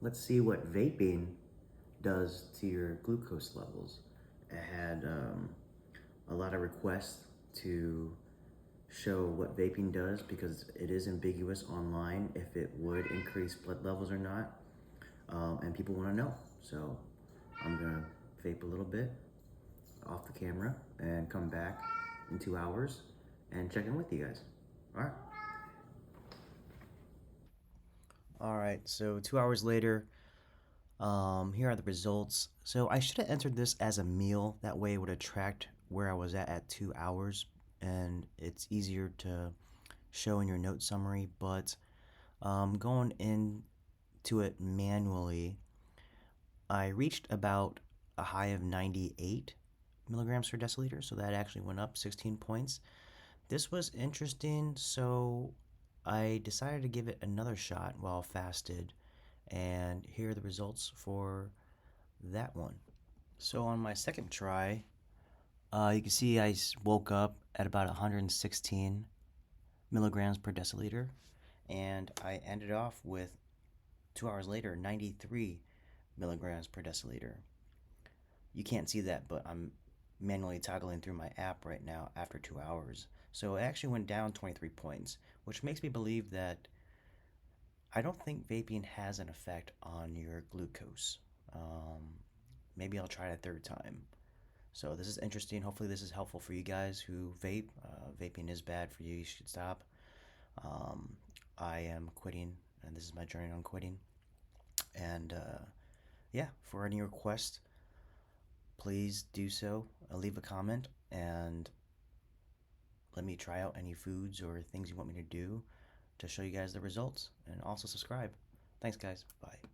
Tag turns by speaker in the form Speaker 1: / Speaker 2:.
Speaker 1: let's see what vaping does to your glucose levels. It had a lot of requests to show what vaping does because it is ambiguous online if it would increase blood levels or not. And people want to know. So I'm going to vape a little bit off the camera and come back in 2 hours and check in with you guys. All right. All right, so 2 hours later, here are the results. So I should have entered this as a meal. That way it would attract where I was at 2 hours, and it's easier to show in your note summary. But going into it manually, I reached about a high of 98 milligrams per deciliter, so that actually went up 16 points. This was interesting, so I decided to give it another shot while fasted, and here are the results for that one. So on my second try, you can see I woke up at about 116 milligrams per deciliter, and I ended off with 2 hours later 93 milligrams per deciliter. You can't see that, but I'm manually toggling through my app right now after 2 hours. So it actually went down 23 points, which makes me believe that I don't think vaping has an effect on your glucose. Um, Maybe I'll try it a third time. So this is interesting. Hopefully this is helpful for you guys who vape. Vaping is bad for you. You should stop. Um, I am quitting, and this is my journey on quitting. And yeah, for any requests, please do so. Leave a comment and let me try out any foods or things you want me to do to show you guys the results. And also subscribe. Thanks, guys. Bye.